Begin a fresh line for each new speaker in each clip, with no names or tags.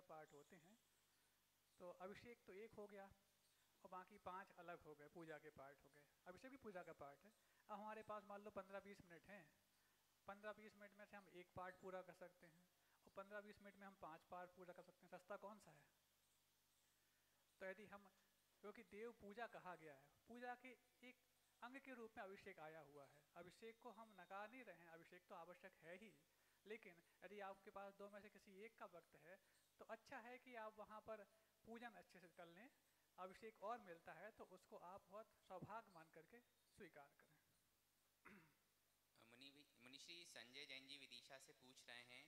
पाठ होते हैं। तो अभिषेक तो एक हो गया और बाकी 5 अलग हो गए, पूजा के पाठ हो गए। अभिषेक भी पूजा का पाठ है। अब हमारे पास मान लो 15-20 मिनट हैं, 15-20 मिनट में से हम एक पाठ पूरा कर सकते हैं और 15-20 मिनट में हम 5 पाठ पूरा कर सकते हैं। सस्ता कौन सा है? तो यदि हम, क्योंकि देव पूजा कहा गया है, पूजा के एक अंग के रूप में अभिषेक आया हुआ है, अभिषेक को हम नकार नहीं रहे हैं, अभिषेक तो आवश्यक है ही। लेकिन यदि आपके पास दो में से किसी एक का वक्त है तो अच्छा है कि आप वहाँ पर पूजन अच्छे से कर लें, अभिषेक और मिलता है तो उसको आप बहुत सौभाग्य मान करके स्वीकार करें।
मुनिश्री संजय जैन जी विदिशा से पूछ रहे हैं,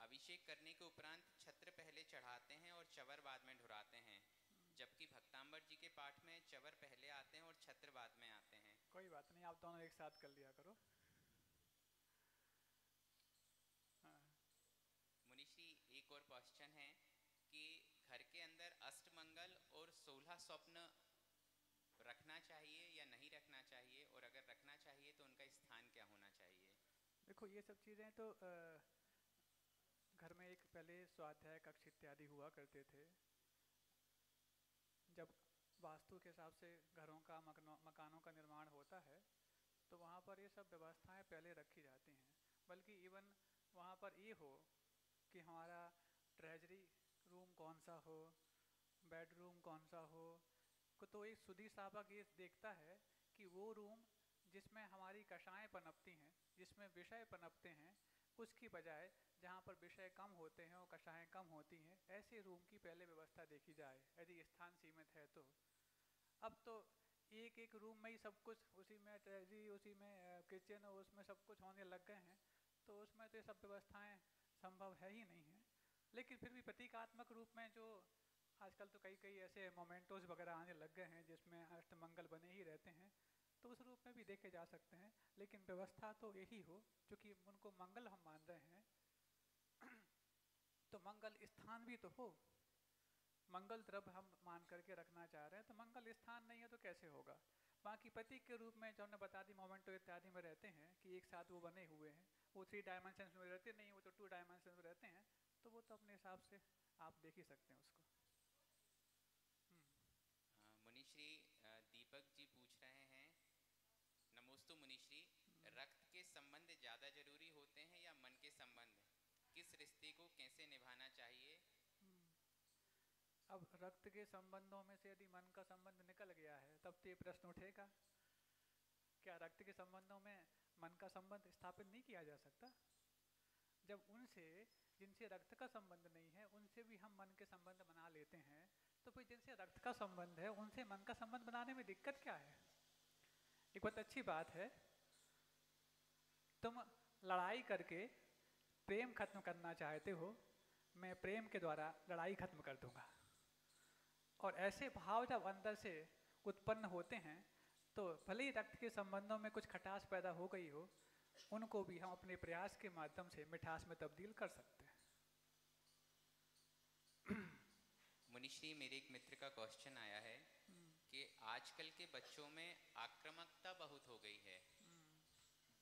अभिषेक करने के उपरांत छत्र पहले चढ़ाते हैं और चवर बाद में ढुराते हैं, जबकि भक्तांबर जी के पाठ में चवर पहले आते हैं और छत्र बाद में आते हैं।
कोई बात नहीं, आप दोनों एक साथ कर लिया करो। हाँ।
मुनिश्री एक और क्वेश्चन है कि घर के अंदर अष्टमंगल और 16 स्वप्न रखना चाहिए या नहीं रखना चाहिए, और अगर रखना चाहिए तो उनका स्थान क्या होना चाहिए?
देखो ये सब चीज़ें तो घर में एक पहले स्वाध्याय कक्ष इत्यादि हुआ करते थे। जब वास्तु के हिसाब से घरों का मकानों का निर्माण होता है तो वहाँ पर ये सब व्यवस्थाएं पहले रखी जाती हैं। बल्कि इवन वहाँ पर ये हो कि हमारा ट्रेजरी रूम कौन सा हो, बेडरूम कौन सा हो, तो एक सुधी साहबक ये देखता है कि वो रूम जिसमें हमारी कषाएं पनपती हैं, जिसमें विषय पनपते हैं, उसकी बजाय जहाँ पर विषय कम होते हैं और कषाएं कम होती हैं, ऐसे रूम की पहले व्यवस्था देखी जाए यदि स्थान सीमित है तो। अब तो एक एक रूम में ही सब कुछ, उसी में ट्रेजरी, उसी में किचन और उसमें सब कुछ होने लग गए हैं, तो उसमें तो ये सब व्यवस्थाएं संभव है ही नहीं है। लेकिन फिर भी प्रतीकात्मक रूप में जो आजकल तो कई कई ऐसे मोमेंटोज वगैरह आने लग गए हैं जिसमें अष्टमंगल बने ही रहते हैं, तो उस रूप में भी देखे जा सकते हैं। लेकिन व्यवस्था तो यही हो, चूँकि उनको मंगल हम मान रहे हैं तो मंगल स्थान भी तो हो, मंगल द्रव्य हम मान करके रखना चाह रहे हैं, तो मंगल स्थान नहीं है तो कैसे होगा। बाकी प्रतीक के रूप में जो हमने बता दी मोमेंटो इत्यादि में रहते हैं कि एक साथ वो बने हुए हैं, वो 3 डायमेंशन में रहते नहीं, वो तो 2 डायमेंशन में रहते हैं, तो वो तो अपने हिसाब से आप देख ही सकते हैं उसको।
मुनिश्री दीपक जी पूछ रहे हैं, नमोस्तु मुनिश्री, रक्त के संबंध ज्यादा जरूरी होते हैं या मन के संबंध? किस रिश्ते को कैसे निभाना चाहिए?
अब रक्त के संबंधों में से यदि मन का संबंध निकल गया है तब तो ये प्रश्न उठेगा, क्या रक्त के संबंधों में मन का संबंध स्थापित नहीं किया जा सकता? जब उनसे जिनसे रक्त का संबंध नहीं है उनसे भी हम मन के संबंध बना लेते हैं, तो फिर जिनसे रक्त का संबंध है उनसे मन का संबंध बनाने में दिक्कत क्या है? एक बहुत अच्छी बात है, तुम लड़ाई करके प्रेम खत्म करना चाहते हो, मैं प्रेम के द्वारा लड़ाई खत्म कर दूंगा। और ऐसे भाव जब अंदर से उत्पन्न होते हैं तो भले ही रक्त के संबंधों में कुछ खटास पैदा हो गई हो, उनको भी हम अपने प्रयास के माध्यम से मिठास में तब्दील कर सकते हैं।
मुनिश्री मेरे एक मित्र का क्वेश्चन आया है कि आजकल के बच्चों में आक्रामकता बहुत हो गई है,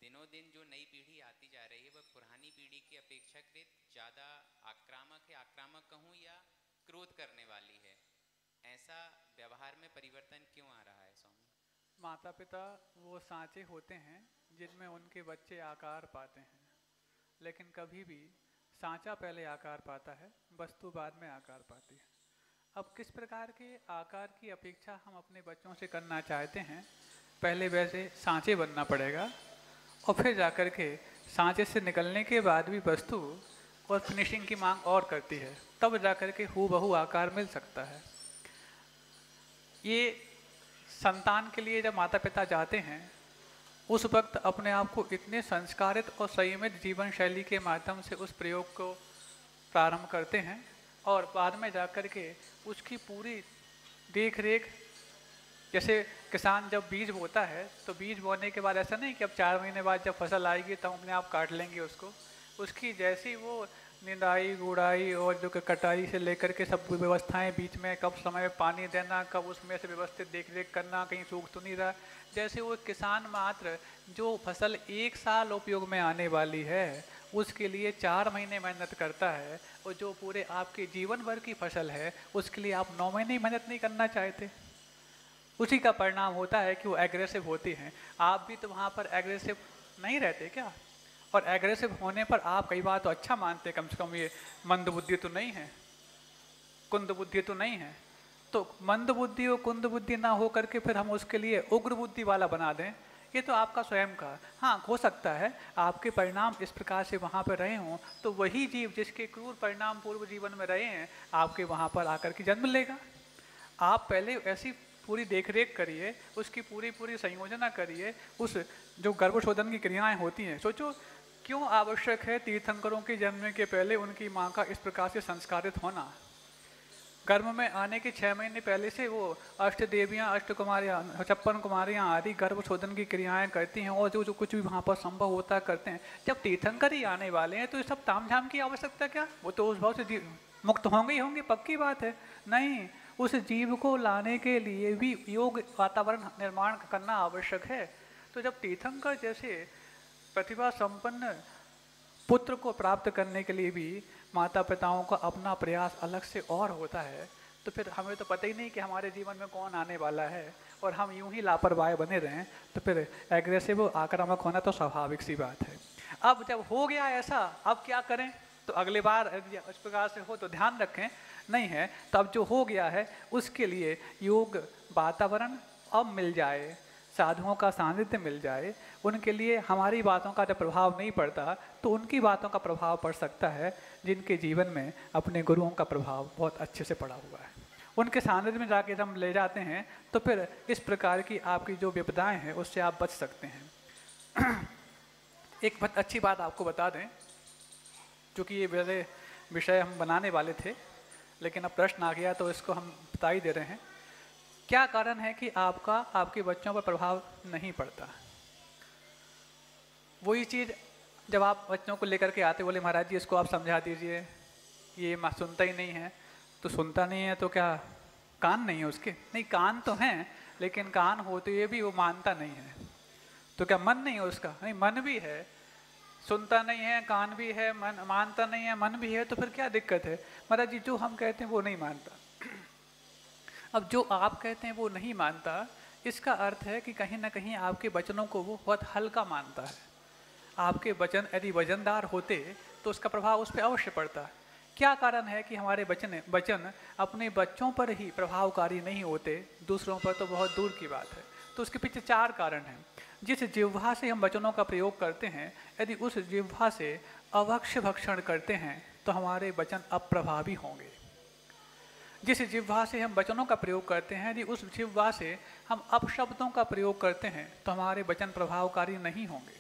दिनों दिन जो नई पीढ़ी आती जा रही है वह पुरानी पीढ़ी की अपेक्षाकृत ज़्यादा आक्रामक है, आक्रामक कहूँ या क्रोध करने वाली है, ऐसा व्यवहार में परिवर्तन क्यों आ रहा है स्वामी?
माता पिता वो सांचे होते हैं जिनमें उनके बच्चे आकार पाते हैं, लेकिन कभी भी सांचा पहले आकार पाता है, वस्तु बाद में आकार पाती है। अब किस प्रकार के आकार की अपेक्षा हम अपने बच्चों से करना चाहते हैं, पहले वैसे सांचे बनना पड़ेगा और फिर जाकर के सांचे से निकलने के बाद भी वस्तु और फिनिशिंग की मांग और करती है, तब जाकर के हूबहू आकार मिल सकता है। ये संतान के लिए जब माता पिता जाते हैं उस वक्त अपने आप को इतने संस्कारित और संयमित जीवन शैली के माध्यम से उस प्रयोग को प्रारंभ करते हैं और बाद में जाकर के उसकी पूरी देख रेख, जैसे किसान जब बीज बोता है तो बीज बोने के बाद ऐसा नहीं कि अब 4 महीने बाद जब फसल आएगी तब अपने आप काट लेंगे उसको, उसकी जैसी वो निंदाई गुड़ाई और जो कटाई से लेकर के सब व्यवस्थाएं, बीच में कब समय पानी देना, कब उसमें से व्यवस्थित देख रेख करना, कहीं सूख तो नहीं रहा, जैसे वो किसान मात्र जो फसल 1 साल उपयोग में आने वाली है उसके लिए 4 महीने मेहनत करता है, और जो पूरे आपके जीवन भर की फसल है उसके लिए आप 9 महीने मेहनत नहीं करना चाहते। उसी का परिणाम होता है कि वो एग्रेसिव होती हैं। आप भी तो वहाँ पर एग्रेसिव नहीं रहते क्या? और एग्रेसिव होने पर आप कई बार तो अच्छा मानते, कम से कम ये मंद बुद्धि तो नहीं है, कुंद बुद्धि तो नहीं है। तो मंद बुद्धि और कुंद बुद्धि ना हो करके फिर हम उसके लिए उग्र बुद्धि वाला बना दें, ये तो आपका स्वयं का। हाँ, हो सकता है आपके परिणाम इस प्रकार से वहाँ पर रहे हों, तो वही जीव जिसके क्रूर परिणाम पूर्व जीवन में रहे हैं आपके वहाँ पर आकर के जन्म लेगा। आप पहले ऐसी पूरी देखरेख करिए, उसकी पूरी संयोजना करिए। उस जो गर्भशोधन की क्रियाएं होती हैं, सोचो क्यों आवश्यक है तीर्थंकरों के जन्म के पहले उनकी माँ का इस प्रकार से संस्कारित होना। गर्भ में आने के 6 महीने पहले से वो अष्ट देवियाँ, अष्ट कुमारियाँ, 56 कुमारियाँ आदि गर्भशोधन की क्रियाएं करती हैं, और जो कुछ भी वहाँ पर संभव होता करते हैं। जब तीर्थंकर ही आने वाले हैं तो ये सब तामझाम की आवश्यकता क्या? वो तो उस भाव से मुक्त होंगे ही होंगे, पक्की बात है। नहीं, उस जीव को लाने के लिए भी योग वातावरण निर्माण करना आवश्यक है। तो जब तीर्थंकर जैसे प्रतिभा संपन्न पुत्र को प्राप्त करने के लिए भी माता पिताओं का अपना प्रयास अलग से और होता है, तो फिर हमें तो पता ही नहीं कि हमारे जीवन में कौन आने वाला है, और हम यूं ही लापरवाह बने रहें, तो फिर एग्रेसिव आक्रामक होना तो स्वाभाविक सी बात है। अब जब हो गया ऐसा, अब क्या करें? तो अगली बार इस प्रकार से हो तो ध्यान रखें, नहीं है तो अब जो हो गया है उसके लिए योग वातावरण अब मिल जाए, साधुओं का सानिध्य मिल जाए, उनके लिए हमारी बातों का जब प्रभाव नहीं पड़ता तो उनकी बातों का प्रभाव पड़ सकता है, जिनके जीवन में अपने गुरुओं का प्रभाव बहुत अच्छे से पड़ा हुआ है। उनके सानिध्य में जाके हम ले जाते हैं तो फिर इस प्रकार की आपकी जो विपदाएं हैं उससे आप बच सकते हैं। एक बहुत अच्छी बात आपको बता दें, क्योंकि ये मेरे विषय हम बनाने वाले थे लेकिन अब प्रश्न आ गया तो इसको हम बता ही दे रहे हैं। क्या कारण है कि आपके बच्चों पर प्रभाव नहीं पड़ता? वही चीज़ जब आप बच्चों को लेकर के आते, बोले महाराज जी इसको आप समझा दीजिए, ये सुनता ही नहीं है। तो सुनता नहीं है तो क्या कान नहीं है उसके? नहीं, कान तो हैं, लेकिन कान होते हुए भी वो मानता नहीं है। तो क्या मन नहीं है उसका? नहीं, मन भी है। सुनता नहीं है, कान भी है, मन मानता नहीं है, मन भी है, तो फिर क्या दिक्कत है? महाराज जी जो हम कहते हैं वो नहीं मानता। अब जो आप कहते हैं वो नहीं मानता, इसका अर्थ है कि कहीं ना कहीं आपके वचनों को वो बहुत हल्का मानता है। आपके वचन यदि वजनदार होते तो उसका प्रभाव उस पर अवश्य पड़ता। क्या कारण है कि हमारे वचन अपने बच्चों पर ही प्रभावकारी नहीं होते, दूसरों पर तो बहुत दूर की बात है? तो उसके पीछे 4 कारण हैं। जिस जिह्वा से हम वचनों का प्रयोग करते हैं, यदि उस जिह्वा से अभक्ष्य भक्षण करते हैं तो हमारे वचन अप्रभावी होंगे। जिस जिह्वा से हम वचनों का प्रयोग करते हैं, यदि उस जिह्वा से हम अपशब्दों का प्रयोग करते हैं तो हमारे वचन प्रभावकारी नहीं होंगे।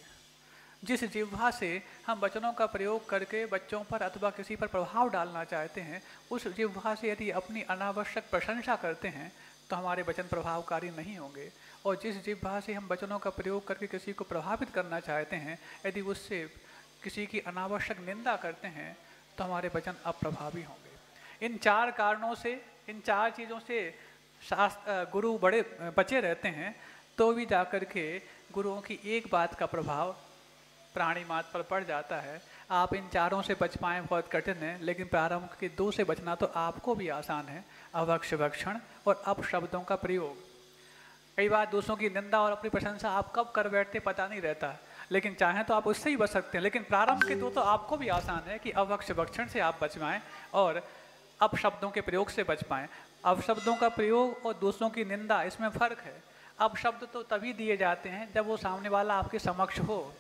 जिस जिह्वा से हम वचनों का प्रयोग करके बच्चों पर अथवा किसी पर प्रभाव डालना चाहते हैं, उस जिह्वा से यदि अपनी अनावश्यक प्रशंसा करते हैं तो हमारे वचन प्रभावकारी नहीं होंगे। और जिस जिह्वा से हम वचनों का प्रयोग करके किसी को प्रभावित करना चाहते हैं, यदि उससे किसी की अनावश्यक निंदा करते हैं तो हमारे वचन अप्रभावी होंगे। इन 4 कारणों से, इन 4 चीज़ों से गुरु बड़े बचे रहते हैं, तो भी जाकर के गुरुओं की एक बात का प्रभाव प्राणी मात्र पर पड़ जाता है। आप इन 4 से बच पाएँ बहुत कठिन है, लेकिन प्रारंभ के 2 से बचना तो आपको भी आसान है। अभक्ष्य भक्षण और अपशब्दों का प्रयोग। कई बार दूसरों की निंदा और अपनी प्रशंसा आप कब कर बैठते पता नहीं रहता, लेकिन चाहें तो आप उससे ही बच सकते हैं। लेकिन प्रारंभ के 2 तो आपको भी आसान है कि अभक्ष्य भक्षण से आप बच पाएँ और अपशब्दों के प्रयोग से बच पाएँ। अपशब्दों का प्रयोग और दूसरों की निंदा, इसमें फ़र्क है। अपशब्द तो तभी दिए जाते हैं जब वो सामने वाला आपके समक्ष हो,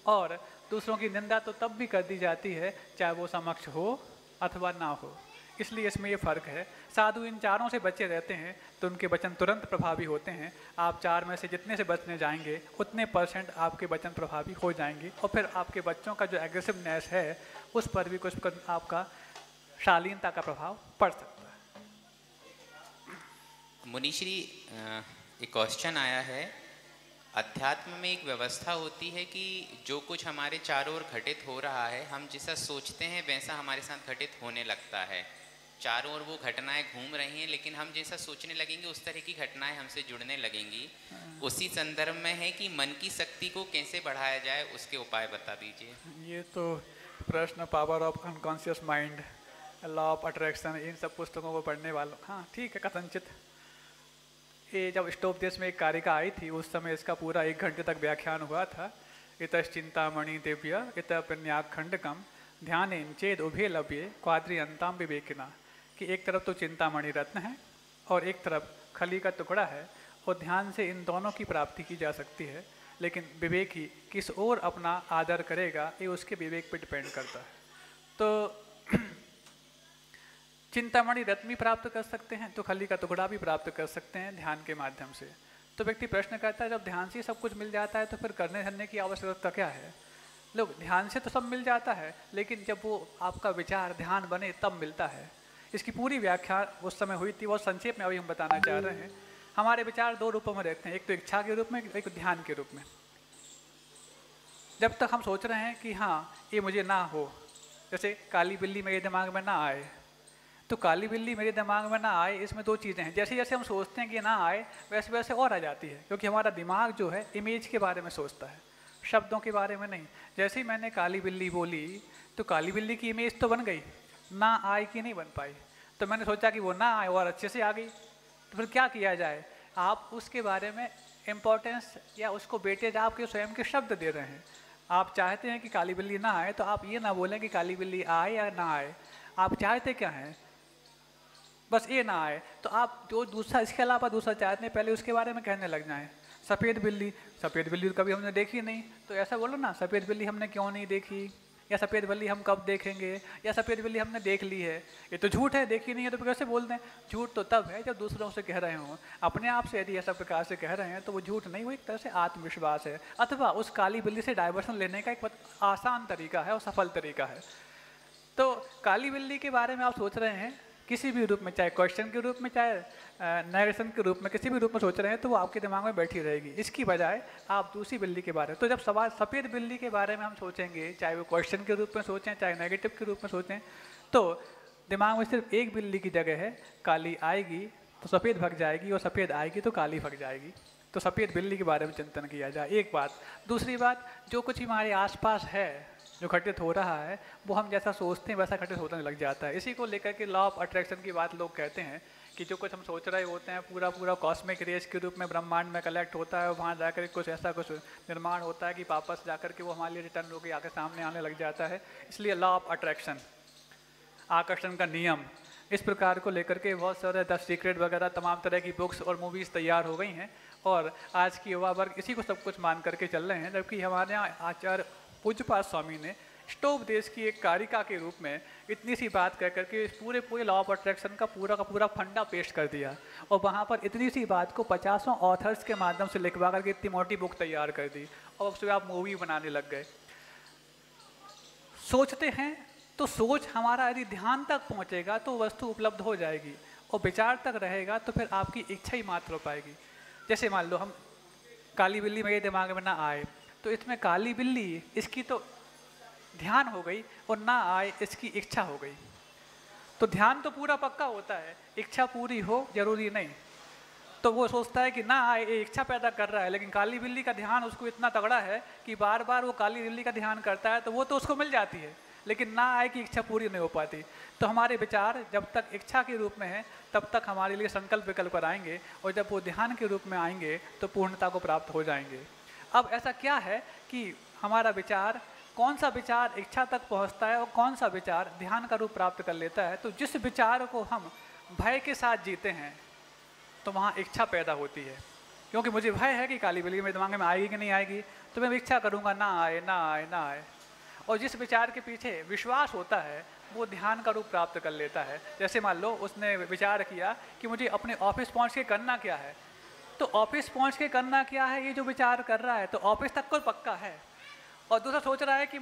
और दूसरों की निंदा तो तब भी कर दी जाती है चाहे वो समक्ष हो अथवा ना हो। इसलिए इसमें ये फ़र्क है। साधु इन 4 से बचे रहते हैं तो उनके वचन तुरंत प्रभावी होते हैं। आप 4 में से जितने से बचने जाएंगे उतने % आपके वचन प्रभावी हो जाएंगे, और फिर आपके बच्चों का जो एग्रेसिवनेस है उस पर भी कुछ आपका शालीनता का प्रभाव पड़ सकता है।
मुनीश्री, एक क्वेश्चन आया है। अध्यात्म में एक व्यवस्था होती है कि जो कुछ हमारे चारों ओर घटित हो रहा है, हम जैसा सोचते हैं वैसा हमारे साथ घटित होने लगता है। चारों ओर वो घटनाएं घूम रही हैं, लेकिन हम जैसा सोचने लगेंगे उस तरह की घटनाएं हमसे जुड़ने लगेंगी। उसी संदर्भ में है कि मन की शक्ति को कैसे बढ़ाया जाए, उसके उपाय बता दीजिए।
ये तो प्रश्न power of unconscious mind, law of attraction, इन सब पुस्तकों को पढ़ने वालों, हाँ ठीक है कथनचित। ये जब स्टोपदेश में एक कारिका आई थी उस समय इसका पूरा 1 घंटे तक व्याख्यान हुआ था। इतश्चिंतामणि दिव्य इत प्रन्याखंडकम ध्यान चेद उभे लभ्ये क्वाद्रियंताम विवेकिना, कि एक तरफ तो चिंतामणि रत्न है और एक तरफ खली का टुकड़ा है, और ध्यान से इन दोनों की प्राप्ति की जा सकती है, लेकिन विवेक ही किस ओर अपना आदर करेगा ये उसके विवेक पर डिपेंड करता है। तो चिंतामणि रत्न भी प्राप्त कर सकते हैं तो खली का टुकड़ा भी प्राप्त कर सकते हैं ध्यान के माध्यम से। तो व्यक्ति प्रश्न करता है जब ध्यान से सब कुछ मिल जाता है तो फिर करने धरने की आवश्यकता क्या है? लोग ध्यान से तो सब मिल जाता है, लेकिन जब वो आपका विचार ध्यान बने तब मिलता है। इसकी पूरी व्याख्या उस समय हुई थी, बहुत संक्षेप में अभी हम बताना चाह रहे हैं। हमारे विचार 2 रूपों में रहते हैं, एक तो इच्छा के रूप में, एक ध्यान के रूप में। जब तक हम सोच रहे हैं कि हाँ ये मुझे ना हो, जैसे काली बिल्ली मेरे दिमाग में ना आए, तो काली बिल्ली मेरे दिमाग में ना आए, इसमें 2 चीज़ें हैं। जैसे जैसे हम सोचते हैं कि ना आए वैसे वैसे और आ जाती है, क्योंकि हमारा दिमाग जो है इमेज के बारे में सोचता है, शब्दों के बारे में नहीं। जैसे ही मैंने काली बिल्ली बोली तो काली बिल्ली की इमेज तो बन गई, ना आए कि नहीं बन पाई। तो मैंने सोचा कि वो ना आए और अच्छे से आ गई, तो फिर क्या किया जाए? आप उसके बारे में इम्पोर्टेंस या उसको वेटेज आपके स्वयं के शब्द दे रहे हैं। आप चाहते हैं कि काली बिल्ली ना आए तो आप ये ना बोलें कि काली बिल्ली आए या ना आए, आप चाहते क्या हैं? बस ये ना आए। तो आप जो दूसरा, इसके अलावा दूसरा चाहते हैं पहले उसके बारे में कहने लग जाएं। सफ़ेद बिल्ली तो कभी हमने देखी नहीं, तो ऐसा बोलो ना, सफ़ेद बिल्ली हमने क्यों नहीं देखी, या सफ़ेद बिल्ली हम कब देखेंगे, या सफ़ेद बिल्ली हमने देख ली है। ये तो झूठ है, देखी नहीं है तो कैसे बोलते हैं? झूठ तो तब है जब दूसरों से कह रहे हों। अपने आप से यदि ऐसा प्रकार से कह रहे हैं तो वो झूठ नहीं, वो एक तरह से आत्मविश्वास है, अथवा उस काली बिल्ली से डाइवर्सन लेने का एक आसान तरीका है और सफल तरीका है। तो काली बिल्ली के बारे में आप सोच रहे हैं किसी भी रूप में, चाहे क्वेश्चन के रूप में, चाहे नरेशन के रूप में, किसी भी रूप में सोच रहे हैं तो वो आपके दिमाग में बैठी रहेगी। इसकी बजाय आप दूसरी बिल्ली के बारे में, तो जब सवाल सफ़ेद बिल्ली के बारे में हम सोचेंगे, चाहे वो क्वेश्चन के रूप में सोचें चाहे नेगेटिव के रूप में सोचें, तो दिमाग में सिर्फ एक बिल्ली की जगह है, काली आएगी तो सफ़ेद भग जाएगी और सफ़ेद आएगी तो काली भग जाएगी। तो सफ़ेद बिल्ली के बारे में चिंतन किया जाए, एक बात। दूसरी बात, जो कुछ हमारे आसपास है जो घटित हो रहा है वो हम जैसा सोचते हैं वैसा घटित होने लग जाता है। इसी को लेकर के लॉ ऑफ अट्रैक्शन की बात लोग कहते हैं कि जो कुछ हम सोच रहे होते हैं पूरा पूरा कॉस्मिक रेज के रूप में ब्रह्मांड में कलेक्ट होता है, वहाँ जाकर कुछ ऐसा कुछ निर्माण होता है कि वापस जाकर के वो हमारे लिए रिटर्न होकर आकर सामने आने लग जाता है। इसलिए लॉ ऑफ अट्रैक्शन, आकर्षण का नियम, इस प्रकार को लेकर के बहुत सारे द सीक्रेट वगैरह तमाम तरह की बुक्स और मूवीज़ तैयार हो गई हैं, और आज की युवा वर्ग इसी को सब कुछ मान करके चल रहे हैं। जबकि हमारे यहाँ आचार्य पूज्यपाद स्वामी ने स्टोपदेश की एक कारिका के रूप में इतनी सी बात कह करके पूरे लॉ ऑफ अट्रैक्शन का पूरा फंडा पेश कर दिया, और वहाँ पर इतनी सी बात को 50 ऑथर्स के माध्यम से लिखवा करके इतनी मोटी बुक तैयार कर दी, और उससे आप मूवी बनाने लग गए। सोचते हैं तो सोच हमारा यदि ध्यान तक पहुँचेगा तो वस्तु उपलब्ध हो जाएगी, और विचार तक रहेगा तो फिर आपकी इच्छा ही मात्र हो पाएगी। जैसे मान लो हम काली बिल्ली मेरे दिमाग में ना आए, तो इसमें काली बिल्ली इसकी तो ध्यान हो गई, और ना आए इसकी इच्छा हो गई। तो ध्यान तो पूरा पक्का होता है, इच्छा पूरी हो जरूरी नहीं। तो वो सोचता है कि ना आए, ये इच्छा पैदा कर रहा है, लेकिन काली बिल्ली का ध्यान उसको इतना तगड़ा है कि बार बार वो काली बिल्ली का ध्यान करता है, तो वो तो उसको मिल जाती है, लेकिन ना आए की इच्छा पूरी नहीं हो पाती। तो हमारे विचार जब तक इच्छा के रूप में है तब तक हमारे लिए संकल्प विकल्प पर आएंगे, और जब वो ध्यान के रूप में आएंगे तो पूर्णता को प्राप्त हो जाएंगे। अब ऐसा क्या है कि हमारा विचार, कौन सा विचार इच्छा तक पहुंचता है और कौन सा विचार ध्यान का रूप प्राप्त कर लेता है? तो जिस विचार को हम भय के साथ जीते हैं तो वहाँ इच्छा पैदा होती है, क्योंकि मुझे भय है कि काली बिल्ली मेरे दिमाग में आएगी कि नहीं आएगी, तो मैं इच्छा करूँगा ना आए ना आए ना आए। और जिस विचार के पीछे विश्वास होता है वो ध्यान का रूप प्राप्त कर लेता है। जैसे मान लो उसने विचार किया कि मुझे अपने ऑफिस पहुँच के करना क्या है, तो ऑफिस पहुँच के करना क्या है ये जो विचार कर रहा है, तो ऑफिस तक को पक्का है। और दूसरा सोच रहा है कि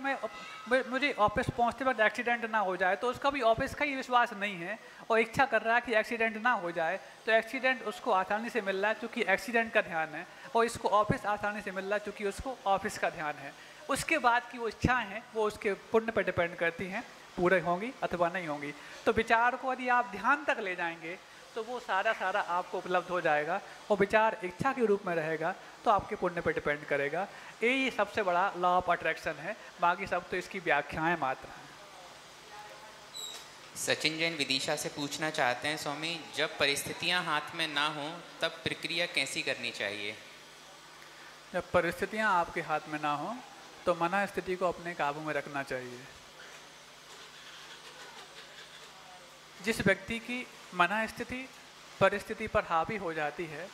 मुझे ऑफिस पहुंचते वक्त एक्सीडेंट ना हो जाए, तो उसका भी ऑफिस का ही विश्वास नहीं है, और इच्छा कर रहा है कि एक्सीडेंट ना हो जाए। तो एक्सीडेंट उसको आसानी से मिल रहा है क्योंकि एक्सीडेंट का ध्यान है, और इसको ऑफिस आसानी से मिल रहा है क्योंकि उसको ऑफिस का ध्यान है। उसके बाद की वो इच्छाएँ हैं वो उसके पुण्य पर डिपेंड करती हैं, पूरे होंगी अथवा नहीं होंगी। तो विचार को यदि आप ध्यान तक ले जाएंगे तो वो सारा आपको उपलब्ध हो जाएगा और विचार इच्छा के रूप में रहेगा तो आपके पुण्य पर डिपेंड करेगा। यही सबसे बड़ा लॉ ऑफ अट्रैक्शन है, बाकी सब तो इसकी व्याख्याएं मात्र हैं।
सचिन जैन विदिशा से पूछना चाहते हैं, स्वामी जब परिस्थितियां हाथ में ना हो तब प्रक्रिया कैसी करनी चाहिए?
जब परिस्थितियां आपके हाथ में ना हो तो मन स्थिति को अपने काबू में रखना चाहिए। जिस व्यक्ति की मन स्थिति परिस्थिति पर हावी हो जाती है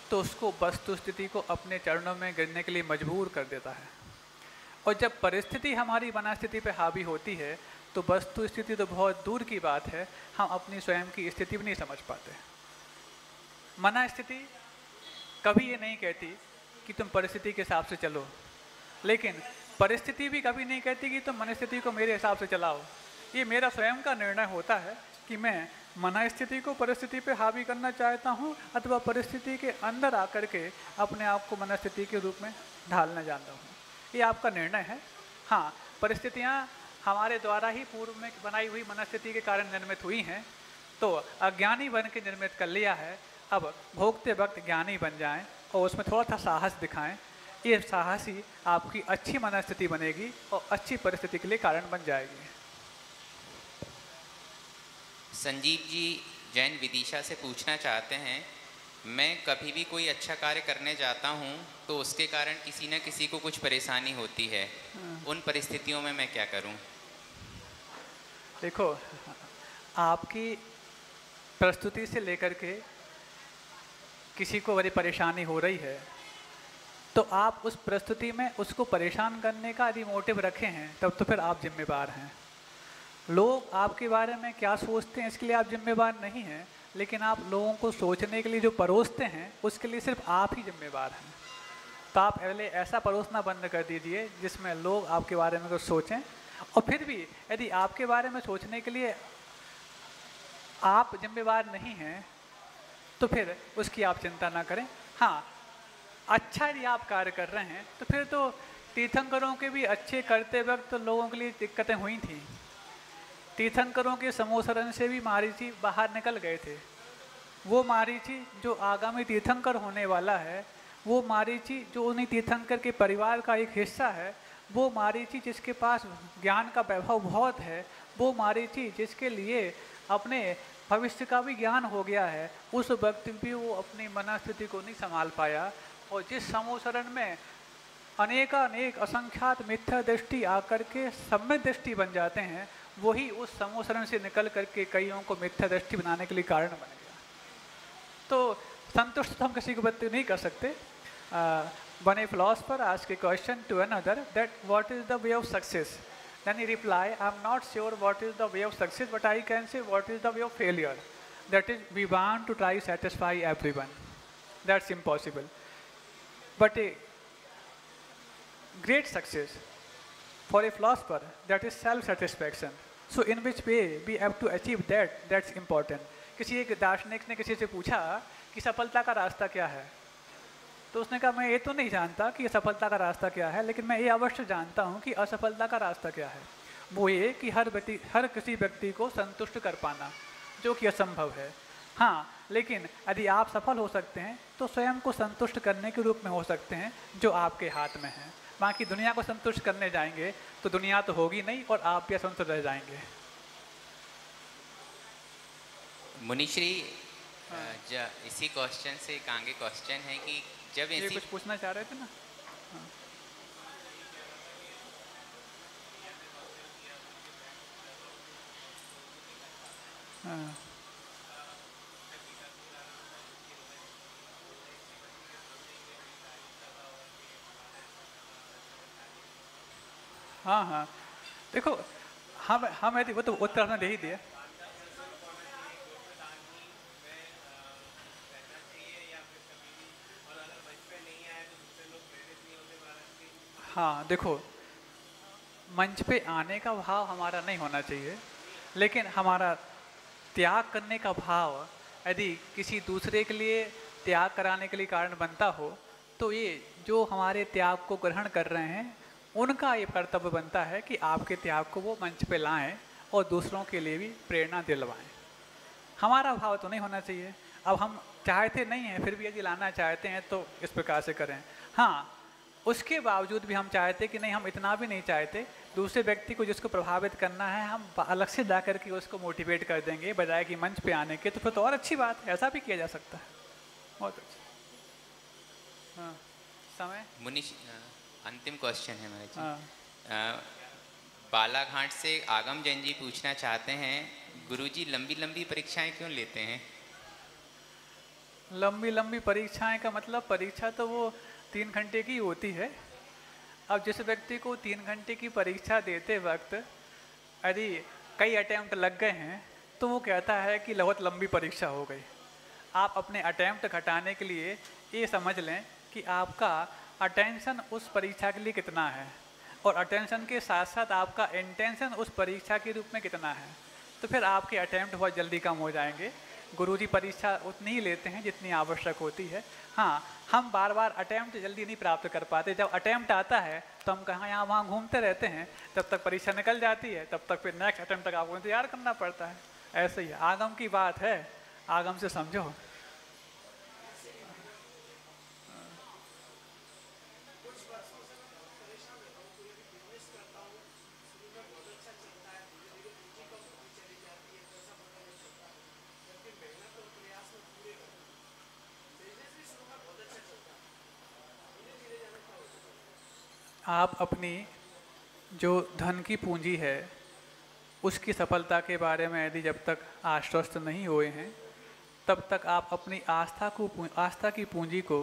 तो उसको वस्तु स्थिति को अपने चरणों में गिरने के लिए मजबूर कर देता है, और जब परिस्थिति हमारी मन स्थिति पर हावी होती है तो वस्तु स्थिति तो बहुत दूर की बात है, हम अपनी स्वयं की स्थिति भी नहीं समझ पाते। मन स्थिति कभी ये नहीं कहती कि तुम परिस्थिति के हिसाब से चलो, लेकिन परिस्थिति भी कभी नहीं कहती कि तुम मन स्थिति को मेरे हिसाब से चलाओ। ये मेरा स्वयं का निर्णय होता है कि मैं मन स्थिति को परिस्थिति पे हावी करना चाहता हूँ अथवा परिस्थिति के अंदर आकर के अपने आप को मन स्थिति के रूप में ढालना जानता हूँ। ये आपका निर्णय है। हाँ, परिस्थितियाँ हमारे द्वारा ही पूर्व में बनाई हुई मनस्थिति के कारण निर्मित हुई हैं, तो अज्ञानी बन के निर्मित कर लिया है। अब भोगते वक्त ज्ञानी बन जाएं और उसमें थोड़ा सा साहस दिखाएं। ये साहस ही आपकी अच्छी मनस्थिति बनेगी और अच्छी परिस्थिति के लिए कारण बन जाएगी।
संजीव जी जैन विदिशा से पूछना चाहते हैं, मैं कभी भी कोई अच्छा कार्य करने जाता हूँ तो उसके कारण किसी न किसी को कुछ परेशानी होती है, उन परिस्थितियों में मैं क्या करूँ?
देखो, आपकी प्रस्तुति से लेकर के किसी को बड़ी परेशानी हो रही है तो आप उस प्रस्तुति में उसको परेशान करने का यदि मोटिव रखे हैं तब तो फिर आप जिम्मेवार हैं। लोग आपके बारे में क्या सोचते हैं इसके लिए आप जिम्मेवार नहीं हैं, लेकिन आप लोगों को सोचने के लिए जो परोसते हैं उसके लिए सिर्फ आप ही जिम्मेवार हैं। तो आप पहले ऐसा परोसना बंद कर दीजिए जिसमें लोग आपके बारे में कुछ सोचें, और फिर भी यदि आपके बारे में सोचने के लिए आप जिम्मेवार नहीं हैं तो फिर उसकी आप चिंता ना करें। हाँ, अच्छा यदि आप कार्य कर रहे हैं तो फिर तो तीर्थंकरों के भी अच्छे करते वक्त तो लोगों के लिए दिक्कतें हुई थी। तीर्थंकरों के समोसरण से भी मारीची बाहर निकल गए थे। वो मारीची जो आगामी तीर्थंकर होने वाला है, वो मारीची जो उन्हीं तीर्थंकर के परिवार का एक हिस्सा है, वो मारीची जिसके पास ज्ञान का वैभव बहुत है, वो मारीची जिसके लिए अपने भविष्य का भी ज्ञान हो गया है, उस वक्त भी वो अपनी मनस्थिति को नहीं संभाल पाया। और जिस समोसरण में अनेक असंख्यात मिथ्या दृष्टि आकर के सम्यक दृष्टि बन जाते हैं, वही उस समोसरण से निकल करके कईयों को मिथ्या दृष्टि बनाने के लिए कारण बन गया। तो संतुष्ट तो हम किसी को व्यक्ति नहीं कर सकते। When a philosopher asks a question to another that what is the way of success, then he reply, I'm not sure what is the way of success, but I can say what is the way of failure. That is, we want to try to satisfy everyone. That's impossible. But a great success for a philosopher, that is self-satisfaction. So in which way we have to achieve that, that's important. किसी एक दार्शनिक ने किसी से पूछा कि सफलता का रास्ता क्या है, तो उसने कहा मैं ये तो नहीं जानता कि सफलता का रास्ता क्या है, लेकिन मैं ये अवश्य जानता हूँ कि असफलता का रास्ता क्या है। वो ये कि हर किसी व्यक्ति को संतुष्ट कर पाना, जो कि असंभव है। हाँ, लेकिन यदि आप सफल हो सकते हैं तो स्वयं को संतुष्ट करने के रूप में हो सकते हैं जो आपके हाथ में है। बाकी दुनिया को संतुष्ट करने जाएंगे तो दुनिया तो होगी नहीं और आप भी असंतुष्ट रह जाएंगे।
मुनिश्री, इसी क्वेश्चन से एक आगे क्वेश्चन है कि जब
ये कुछ पूछना चाह रहे थे ना? हाँ। हाँ हाँ, देखो हम यदि वो तो उत्तर हमने दे ही दिया। हाँ देखो, मंच पे आने का भाव हमारा नहीं होना चाहिए, लेकिन हमारा त्याग करने का भाव यदि किसी दूसरे के लिए त्याग कराने के लिए कारण बनता हो तो ये जो हमारे त्याग को ग्रहण कर रहे हैं उनका ये कर्तव्य बनता है कि आपके त्याग को वो मंच पे लाएं और दूसरों के लिए भी प्रेरणा दिलवाएं। हमारा भाव तो नहीं होना चाहिए। अब हम चाहते नहीं हैं, फिर भी यदि लाना चाहते हैं तो इस प्रकार से करें। हाँ, उसके बावजूद भी हम चाहते कि नहीं, हम इतना भी नहीं चाहते, दूसरे व्यक्ति को जिसको प्रभावित करना है हम अलग से जा करके उसको मोटिवेट कर देंगे बजाय कि मंच पे आने के, तो फिर तो और अच्छी बात है, ऐसा भी किया जा सकता है। बहुत अच्छा। हाँ, समय
मुनीश, अंतिम क्वेश्चन है मेरा जी।
हाँ।
बालाघाट से आगम जैन जी पूछना चाहते हैं, गुरुजी लंबी लंबी परीक्षाएं क्यों लेते हैं?
लंबी लंबी परीक्षाएं का मतलब, परीक्षा तो वो 3 घंटे की होती है। अब जिस व्यक्ति को 3 घंटे की परीक्षा देते वक्त यदि कई अटैम्प्ट लग गए हैं तो वो कहता है कि बहुत लंबी परीक्षा हो गई। आप अपने अटैम्प्ट घटाने के लिए ये समझ लें कि आपका अटेंशन उस परीक्षा के लिए कितना है, और अटेंशन के साथ साथ आपका इंटेंशन उस परीक्षा के रूप में कितना है, तो फिर आपके अटैम्प्ट बहुत जल्दी कम हो जाएंगे। गुरुजी परीक्षा उतनी ही लेते हैं जितनी आवश्यक होती है। हाँ, हम बार बार अटैम्प्ट जल्दी नहीं प्राप्त कर पाते। जब अटैम्प्ट आता है तो हम कहाँ यहाँ वहाँ घूमते रहते हैं, तब तक परीक्षा निकल जाती है, तब तक फिर नेक्स्ट अटैम्प्ट तक आपको इंतजार करना पड़ता है। ऐसे ही आगम की बात है, आगम से समझो। आप अपनी जो धन की पूंजी है उसकी सफलता के बारे में यदि जब तक आश्वस्त नहीं हुए हैं, तब तक आप अपनी आस्था की पूंजी को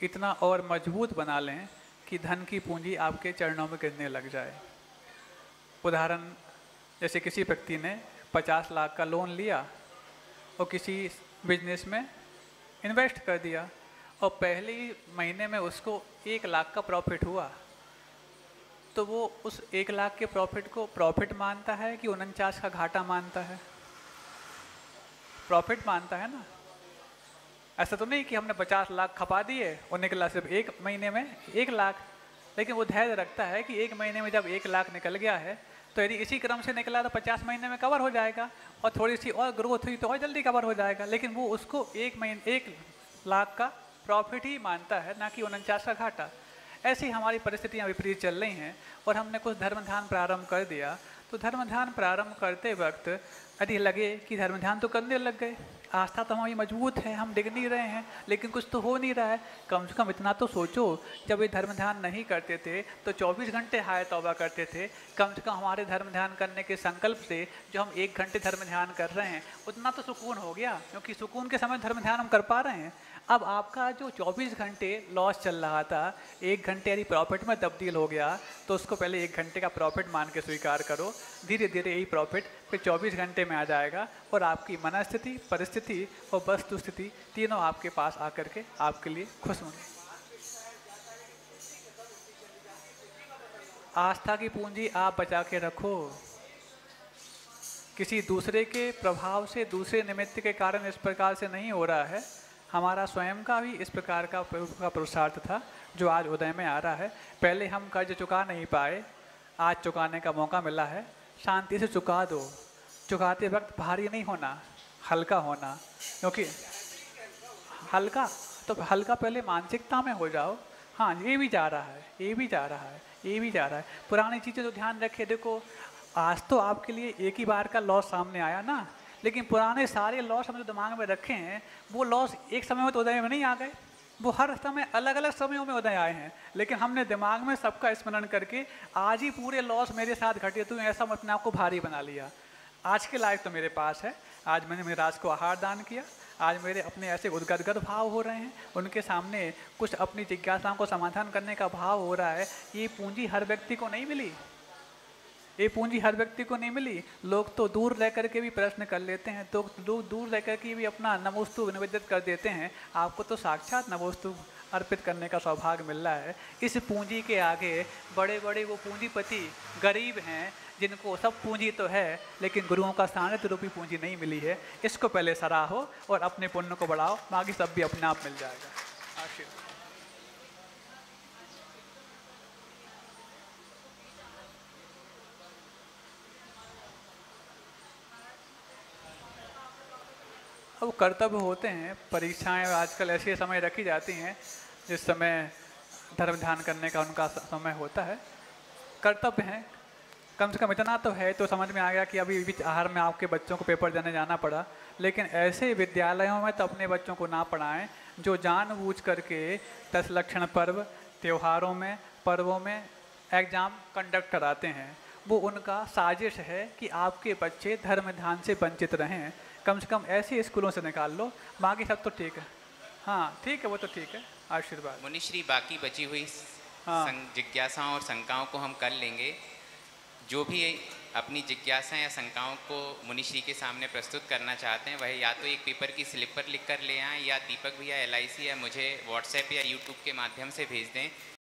इतना और मजबूत बना लें कि धन की पूंजी आपके चरणों में गिरने लग जाए। उदाहरण, जैसे किसी व्यक्ति ने 50 लाख का लोन लिया और किसी बिजनेस में इन्वेस्ट कर दिया और पहले ही महीने में उसको 1 लाख का प्रॉफिट हुआ, तो वो उस 1 लाख के प्रॉफिट को प्रॉफिट मानता है कि 49 का घाटा मानता है? प्रॉफिट मानता है ना। ऐसा तो नहीं कि हमने 50 लाख खपा दिए और निकला सिर्फ 1 महीने में 1 लाख, लेकिन वो धैर्य रखता है कि 1 महीने में जब 1 लाख निकल गया है तो यदि इसी क्रम से निकला तो 50 महीने में कवर हो जाएगा, और थोड़ी सी और ग्रोथ हुई तो और जल्दी कवर हो जाएगा। लेकिन वो उसको 1 लाख का प्रॉफिट ही मानता है, ना कि 49 का घाटा। ऐसी हमारी परिस्थितियाँ विपरीत चल रही हैं और हमने कुछ धर्म ध्यान प्रारंभ कर दिया, तो धर्म ध्यान प्रारंभ करते वक्त यदि लगे कि धर्म ध्यान तो करने लग गए, आस्था तो हमारी मजबूत है, हम डिग नहीं रहे हैं, लेकिन कुछ तो हो नहीं रहा है। कम से कम इतना तो सोचो, जब ये धर्म ध्यान नहीं करते थे तो 24 घंटे हाय तौबा करते थे। कम से कम हमारे धर्म ध्यान करने के संकल्प से जो हम 1 घंटे धर्म ध्यान कर रहे हैं उतना तो सुकून हो गया, क्योंकि सुकून के समय धर्म ध्यान हम कर पा रहे हैं। अब आपका जो 24 घंटे लॉस चल रहा था, 1 घंटे यदि प्रॉफिट में तब्दील हो गया, तो उसको पहले 1 घंटे का प्रॉफिट मान के स्वीकार करो। धीरे धीरे यही प्रॉफिट फिर 24 घंटे में आ जाएगा और आपकी मनस्थिति, परिस्थिति और वस्तु स्थिति तीनों आपके पास आकर के आपके लिए खुश होंगे। आस्था की पूंजी आप बचा के रखो। किसी दूसरे के प्रभाव से, दूसरे निमित्त के कारण इस प्रकार से नहीं हो रहा है। हमारा स्वयं का भी इस प्रकार का पुरुषार्थ था जो आज उदय में आ रहा है। पहले हम कर्ज चुका नहीं पाए, आज चुकाने का मौका मिला है। शांति से चुका दो। चुकाते वक्त भारी नहीं होना, हल्का होना, क्योंकि हल्का पहले मानसिकता में हो जाओ। हाँ, ये भी जा रहा है, ये भी जा रहा है, ये भी जा रहा है। पुरानी चीज़ें तो ध्यान रखे। देखो, आज तो आपके लिए एक ही बार का लॉस सामने आया ना, लेकिन पुराने सारे लॉस हम जो दिमाग में रखे हैं वो लॉस एक समय में तो उदय में नहीं आ गए, वो हर समय अलग अलग समयों में उदय आए हैं। लेकिन हमने दिमाग में सबका स्मरण करके आज ही पूरे लॉस मेरे साथ घटे तो ऐसा अपने आप को भारी बना लिया। आज के लायक तो मेरे पास है, आज मैंने मेरे राज को आहार दान किया, आज मेरे अपने ऐसे उद्गदगद भाव हो रहे हैं, उनके सामने कुछ अपनी जिज्ञासाओं को समाधान करने का भाव हो रहा है। ये पूंजी हर व्यक्ति को नहीं मिली, ये पूंजी हर व्यक्ति को नहीं मिली। लोग तो दूर रह करके भी प्रश्न कर लेते हैं, तो लोग दूर रह करके भी अपना नमोस्तु निवेदित कर देते हैं। आपको तो साक्षात नमोस्तु अर्पित करने का सौभाग्य मिल रहा है। इस पूंजी के आगे बड़े बड़े वो पूंजीपति गरीब हैं जिनको सब पूंजी तो है लेकिन गुरुओं का सानिध्य रूपी पूंजी नहीं मिली है। इसको पहले सराहो और अपने पुण्य को बढ़ाओ, बाकी सब भी अपने आप मिल जाएगा। आशीर्वाद। अब कर्तव्य होते हैं, परीक्षाएं आजकल ऐसे समय रखी जाती हैं जिस समय धर्म ध्यान करने का उनका समय होता है। कर्तव्य हैं, कम से कम इतना तो है, तो समझ में आ गया कि अभी बीच आहार में आपके बच्चों को पेपर देने जाना पड़ा। लेकिन ऐसे विद्यालयों में तो अपने बच्चों को ना पढ़ाएं जो जानबूझ करके 10 लक्षण पर्व, त्योहारों में, पर्वों में एग्ज़ाम कंडक्ट कराते हैं। वो उनका साजिश है कि आपके बच्चे धर्म ध्यान से वंचित रहें। कम से कम ऐसे स्कूलों से निकाल लो, बाकी सब तो ठीक है। हाँ ठीक है, वो तो ठीक है, आशीर्वाद।
मुनिश्री, बाकी बची हुई
हाँ।
जिज्ञासाओं और शंकाओं को हम कर लेंगे। जो भी अपनी जिज्ञासा या शंकाओं को मुनिश्री के सामने प्रस्तुत करना चाहते हैं, वह या तो एक पेपर की स्लिप पर लिख कर ले आएँ, या दीपक भैया LIC या मुझे व्हाट्सएप या यूट्यूब के माध्यम से भेज दें।